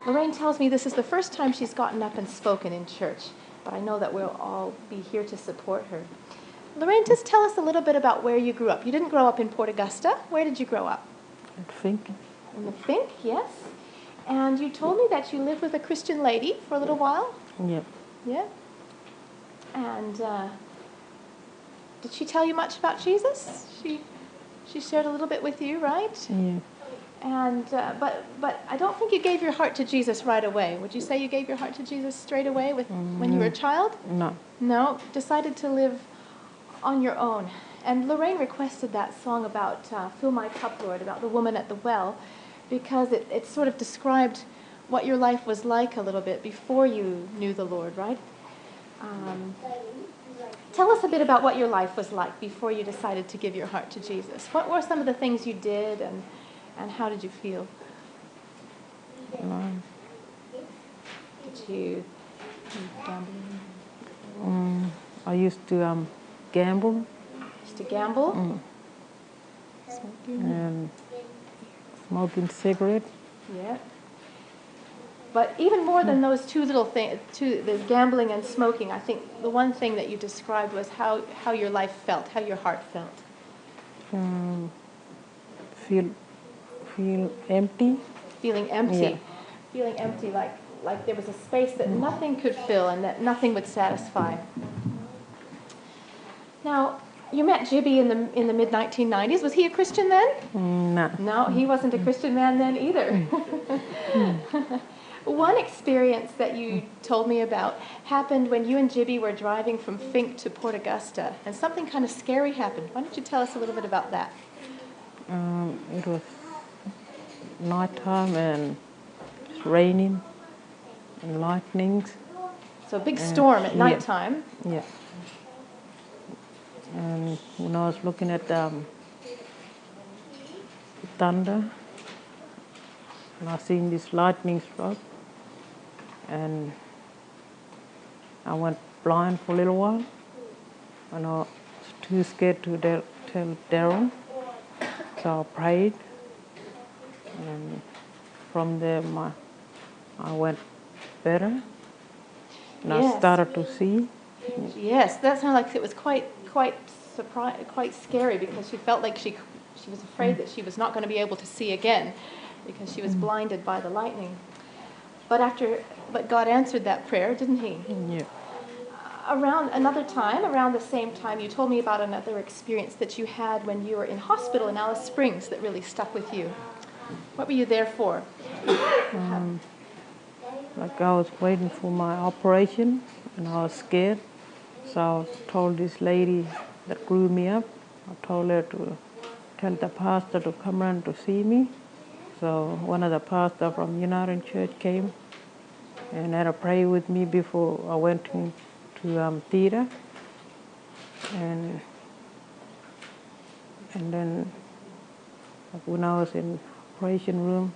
Lorraine tells me this is the first time she's gotten up and spoken in church, but I know that we'll all be here to support her. Lorraine, just tell us a little bit about where you grew up. You didn't grow up in Port Augusta. Where did you grow up? I think. In the Fink, yes. And you told me that you lived with a Christian lady for a little while? Yep. Yeah. And did she tell you much about Jesus? She shared a little bit with you, right? Yeah. And but I don't think you gave your heart to Jesus right away. Would you say you gave your heart to Jesus straight away when you were a child? No. No, decided to live on your own. And Lorraine requested that song about Fill My Cup, Lord, about the woman at the well, because it sort of described what your life was like a little bit before you knew the Lord, right? Tell us a bit about what your life was like before you decided to give your heart to Jesus. What were some of the things you did, and how did you feel? Did you gamble? I used to gamble. Used to gamble? Smoking? And smoking cigarette. Yeah. But even more than those two little things, the gambling and smoking, I think the one thing that you described was how your life felt, how your heart felt. Feel empty. Feeling empty. Yeah. Feeling empty, like there was a space that nothing could fill and that nothing would satisfy. Now, you met Jibby in the mid-1990s. Was he a Christian then? No. No, he wasn't a Christian man then either. One experience that you told me about happened when you and Jibby were driving from Fink to Port Augusta, and something kind of scary happened. Why don't you tell us a little bit about that? It was nighttime and it's raining and lightnings. So a big storm at nighttime. Yeah. And when I was looking at thunder, and I seen this lightning struck, and I went blind for a little while, and I was too scared to tell Daryl, so I prayed, and from there I went better, and I started to see. Yes, that sounded like it was quite scary, because she felt like she was afraid that she was not going to be able to see again because she was blinded by the lightning. But God answered that prayer, didn't He? Yeah. Around the same time, you told me about another experience that you had when you were in hospital in Alice Springs that really stuck with you. What were you there for? Like I was waiting for my operation, and I was scared. So I told this lady that grew me up, I told her to tell the pastor to come around to see me. So one of the pastors from United Church came and had a prayer with me before I went to theater. And then when I was in operation room,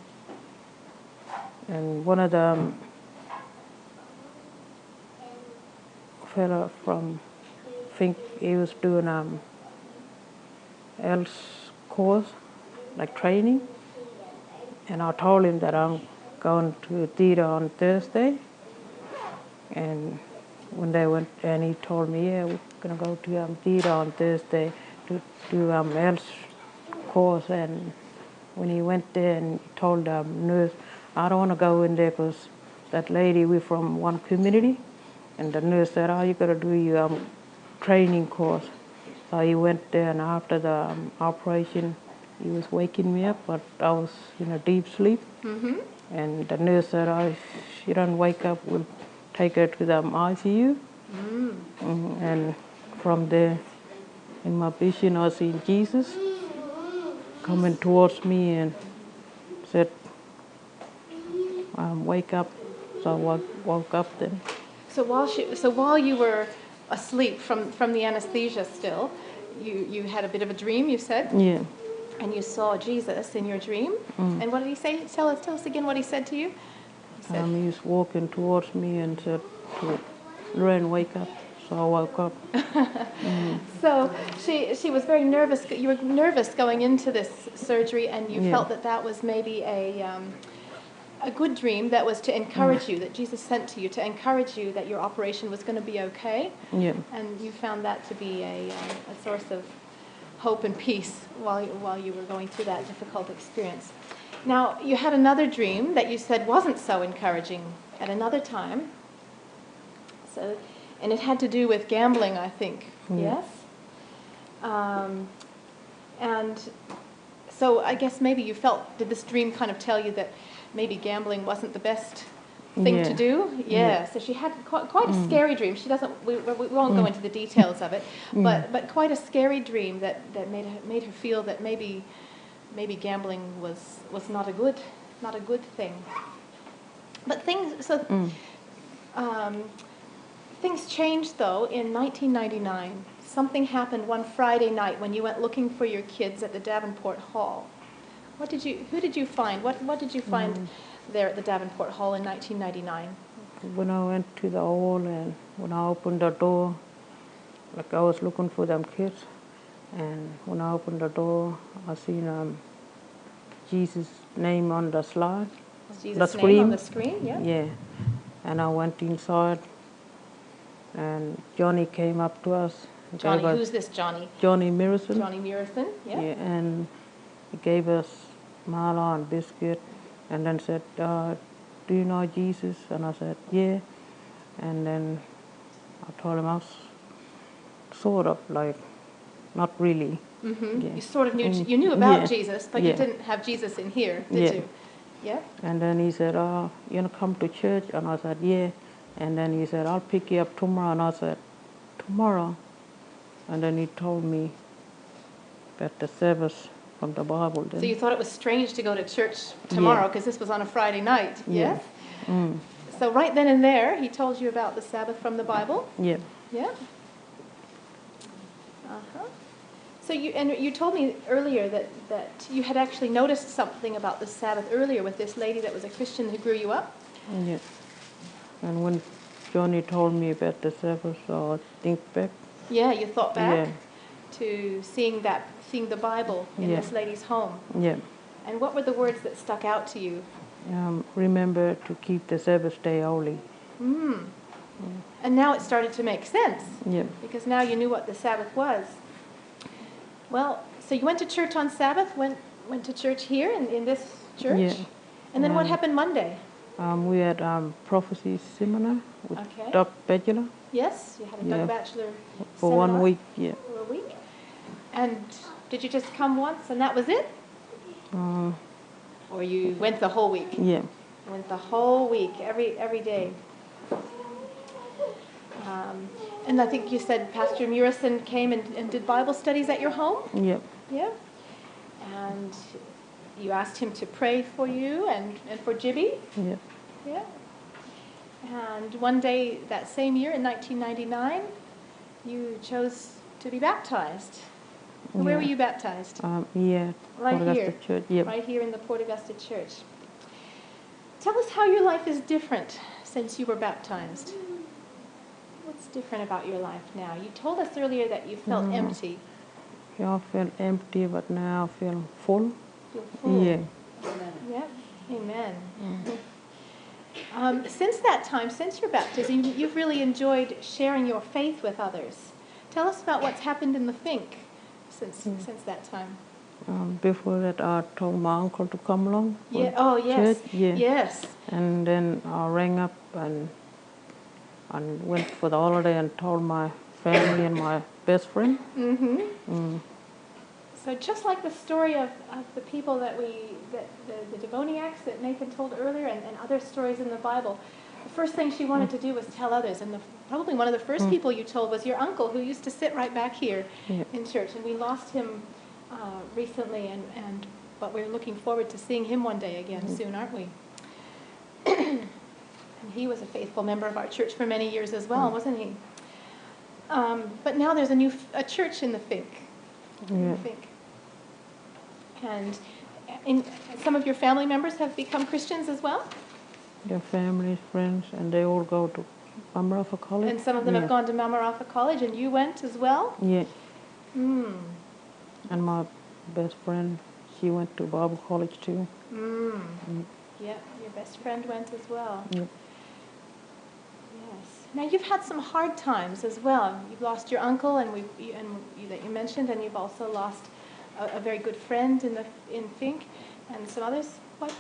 and one of the fella from think he was doing else course, like training, and I told him that I'm going to theater on Thursday, and when they went, and he told me, yeah, we're gonna go to theater on Thursday to do else course. And when he went there and he told the nurse, I don't want to go in there because that lady, we're from one community. And the nurse said, oh, you got to do your training course. So he went there, and after the operation, he was waking me up, but I was in a deep sleep. Mm-hmm. And the nurse said, oh, if she don't wake up, we'll take her to the ICU. And from there, in my vision, I seen Jesus coming towards me and said, wake up. So I woke up then. So while you were asleep from the anesthesia still, you had a bit of a dream, you said? Yeah. And you saw Jesus in your dream? And what did he say? Tell us again what he said to you. He was walking towards me and said, Lorraine, wake up. So I woke up. So she was very nervous. You were nervous going into this surgery, and you felt that was maybe a a good dream that was to encourage you, that Jesus sent to you to encourage you that your operation was going to be okay. Yeah. And you found that to be a source of hope and peace while you were going through that difficult experience. Now, you had another dream that you said wasn't so encouraging at another time. So, and it had to do with gambling, I think. Yeah. Yes? And so I guess maybe you felt, did this dream kind of tell you that maybe gambling wasn't the best thing to do? Yeah. So she had quite a scary dream. She doesn't, we won't go into the details of it, but quite a scary dream that made her feel that maybe gambling was not a good thing. But things changed though in 1999. Something happened one Friday night when you went looking for your kids at the Davenport Hall. Who did you find? What did you find there at the Davenport Hall in 1999? When I went to the hall and when I opened the door, like I was looking for them kids, and when I opened the door, I seen Jesus' name on the slide. Jesus' name on the screen, yeah? Yeah. And I went inside, and Johnny came up to us. Johnny, who's this Johnny? Johnny Mirison. Johnny Mirison, yeah. Yeah, and he gave us mala and biscuit, and then said, do you know Jesus? And I said, yeah. And then I told him I was sort of like, not really. Mm-hmm. Yeah. You sort of knew about Jesus, but you didn't have Jesus in here, did you? Yeah. And then he said, you gonna come to church? And I said, yeah. And then he said, I'll pick you up tomorrow. And I said, tomorrow? And then he told me about the service from the Bible. Then. So you thought it was strange to go to church tomorrow because this was on a Friday night, yes? So right then and there, he told you about the Sabbath from the Bible? Yeah. Yeah. Uh-huh. So you told me earlier that you had actually noticed something about the Sabbath earlier with this lady that was a Christian who grew you up? Yeah. And when Johnny told me about the Sabbath, I think back. Yeah, you thought back to seeing the Bible in this lady's home. Yeah. And what were the words that stuck out to you? Remember to keep the Sabbath day holy. And now it started to make sense. Yeah. Because now you knew what the Sabbath was. Well, so you went to church on Sabbath, went to church here in this church? Yeah. And then what happened Monday? We had prophecy seminar with Dr. Bachelor. Yes, you had a Dr. Bachelor for seminar 1 week. Yeah. For a week. And did you just come once and that was it? Or you went the whole week? Yeah. Went the whole week, every day. And I think you said Pastor Murison came and did Bible studies at your home? Yeah. Yeah. And you asked him to pray for you and for Jibby? Yeah. Yeah. And one day that same year in 1999, you chose to be baptized. Where were you baptized? Right here. Church. Yeah. Right here in the Port Augusta Church. Tell us how your life is different since you were baptized. What's different about your life now? You told us earlier that you felt empty. Yeah, I felt empty, but now I feel full. Feel full. Yeah. Yep. Amen. Since that time, since your baptism, you've really enjoyed sharing your faith with others. Tell us about what's happened in the Fink since that time. Before that, I told my uncle to come along. Yeah. Oh, yes. Church. Yeah. Yes. And then I rang up and went for the holiday and told my family and my best friend. So just like the story of the people the demoniacs that Nathan told earlier and other stories in the Bible, the first thing she wanted to do was tell others. And probably one of the first people you told was your uncle, who used to sit right back here in church. And we lost him recently, but we're looking forward to seeing him one day again soon, aren't we? And he was a faithful member of our church for many years as well, wasn't he? But now there's a church in the Fink. And some of your family members have become Christians as well? Their families, friends, and they all go to Mamarofa College. And some of them have gone to Mamarofa College, and you went as well? Yeah. And my best friend, she went to Bible college too. Yeah, your best friend went as well. Yep. Yes. Now you've had some hard times as well. You've lost your uncle, that you mentioned, and you've also lost a very good friend in Fink, and some others. What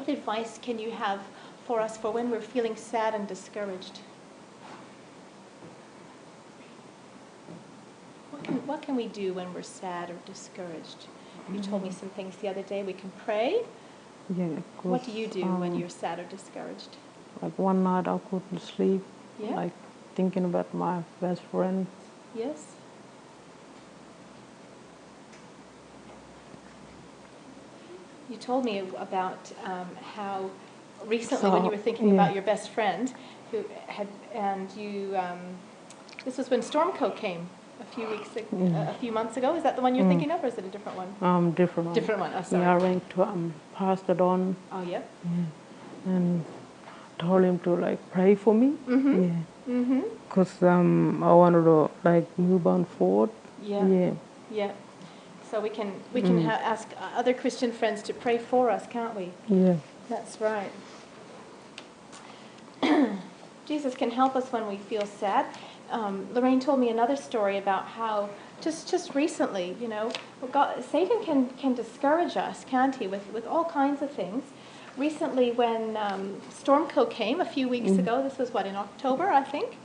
advice can you have for us for when we're feeling sad and discouraged? What can we do when we're sad or discouraged? You told me some things the other day. We can pray. Yeah. What do you do when you're sad or discouraged? Like one night I couldn't sleep. Yeah. Like thinking about my best friend. Yes. You told me about how recently, when you were thinking about your best friend, this was when Stormco came a few months ago. Is that the one you're thinking of, or is it a different one? Different one. Different one. Oh, sorry. Yeah, I went to Pastor Don. Oh, yeah. And told him to like pray for me. Mm-hmm. Yeah. Mm-hmm. Because I wanted to like move on forward. Yeah. Yeah. Yeah. So we can ask other Christian friends to pray for us, can't we? Yeah. That's right. Jesus can help us when we feel sad. Lorraine told me another story about how just recently, Satan can discourage us, can't he, with all kinds of things. Recently, when Stormco came a few weeks ago, this was in October, I think.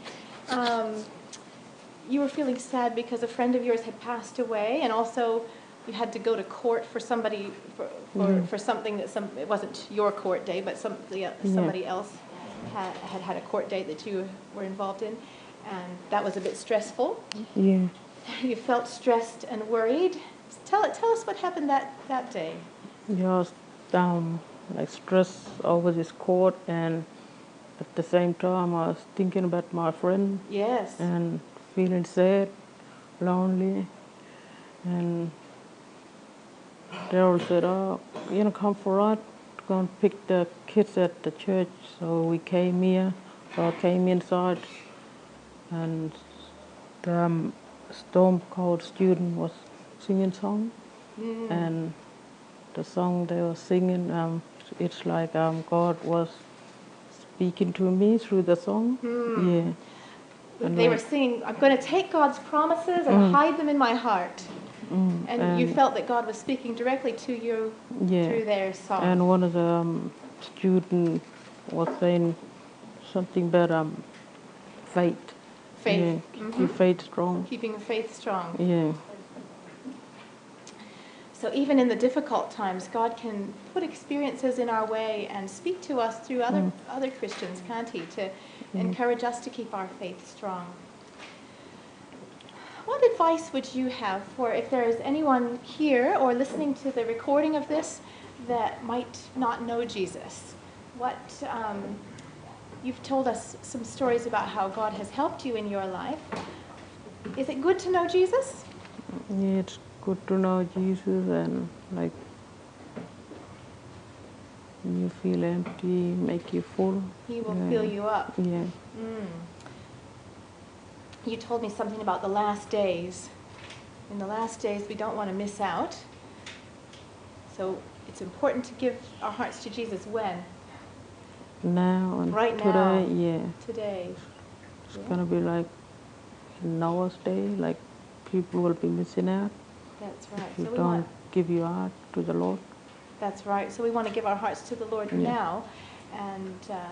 You were feeling sad because a friend of yours had passed away, and also you had to go to court for somebody for something that it wasn't your court day, but somebody else had a court date that you were involved in, and that was a bit stressful. Yeah. You felt stressed and worried. Tell us what happened that day. Yeah, I was like stressed over this court, and at the same time I was thinking about my friend. Yes. And feeling sad, lonely, and Daryl said, come for us, go and pick the kids at the church. So we came here, so I came inside, and the Storm Cold student was singing song, and the song they were singing, it's like God was speaking to me through the song. Yeah. And they were singing, I'm going to take God's promises and hide them in my heart. And you felt that God was speaking directly to you through their song. And one of the students was saying something about faith. Faith. Yeah, keep your faith strong. Keeping faith strong. Yeah. So even in the difficult times, God can put experiences in our way and speak to us through other Christians, can't he, to encourage us to keep our faith strong. What advice would you have for if there is anyone here or listening to the recording of this that might not know Jesus? You've told us some stories about how God has helped you in your life. Is it good to know Jesus? Yeah, it's good to know Jesus, and like when you feel empty, make you full. He will fill you up. Yeah. You told me something about the last days. In the last days, we don't want to miss out. So it's important to give our hearts to Jesus when? Now and right today, now. yeah. Today. It's gonna be like Noah's day, like people will be missing out. That's right. If you don't give your heart to the Lord. That's right. So we want to give our hearts to the Lord now, and yes.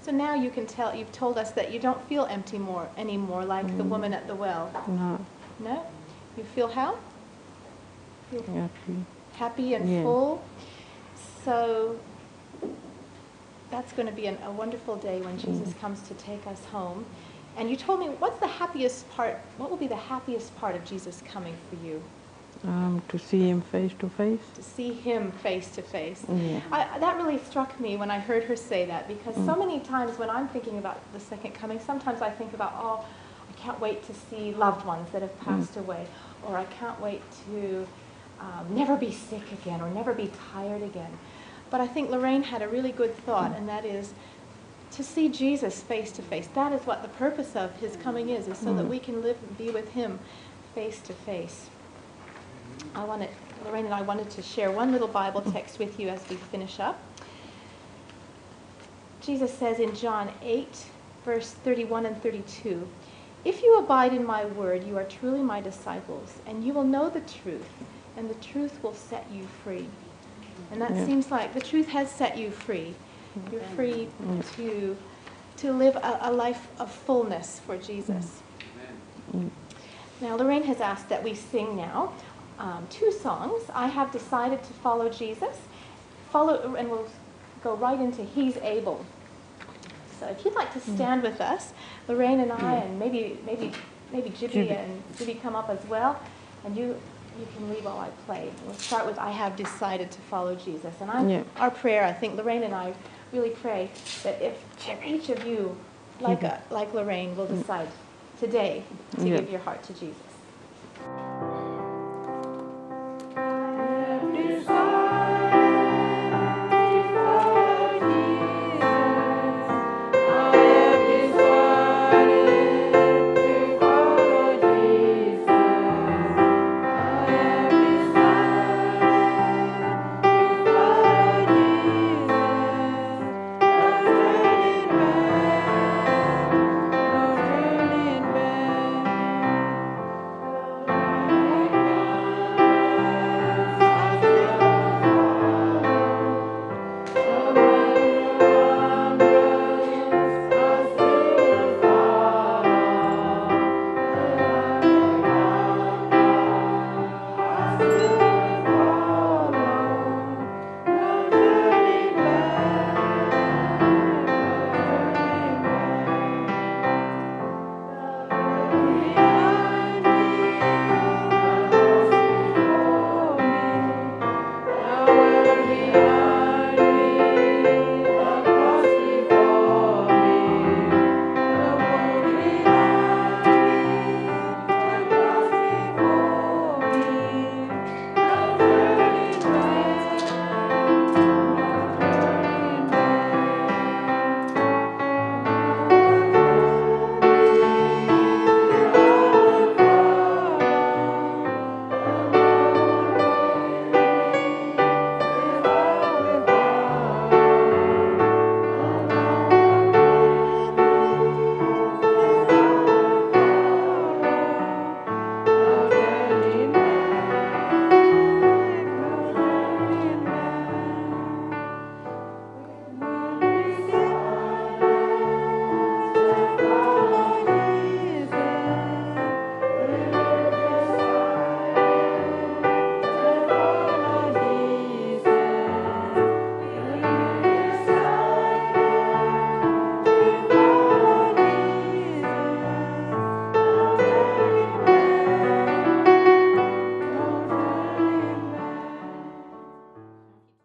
So now you've told us that you don't feel empty anymore, like the woman at the well. No. No? You feel how? Happy and full. So that's going to be a wonderful day when Jesus comes to take us home. And you told me, what will be the happiest part of Jesus coming for you? To see him face to face. To see him face to face. Yeah. That really struck me when I heard her say that, because so many times when I'm thinking about the second coming, sometimes I think about, I can't wait to see loved ones that have passed away, or I can't wait to never be sick again, or never be tired again. But I think Lorraine had a really good thought, and that is to see Jesus face to face. That is what the purpose of his coming is so that we can live and be with him face to face, Lorraine and I wanted to share one little Bible text with you as we finish up. Jesus says in John 8, verse 31 and 32, "If you abide in my word, you are truly my disciples, and you will know the truth, and the truth will set you free." And that seems like the truth has set you free. You're free to live a life of fullness for Jesus. Now, Lorraine has asked that we sing now 2 songs. I Have Decided to Follow Jesus. And we'll go right into He's Able. So if you'd like to stand with us, Lorraine and I, and maybe Jibby and Jibby come up as well, and you can lead while I play. We'll start with I Have Decided to Follow Jesus. And our prayer, I think Lorraine and I really pray that if each of you, like Lorraine, will decide today to give your heart to Jesus.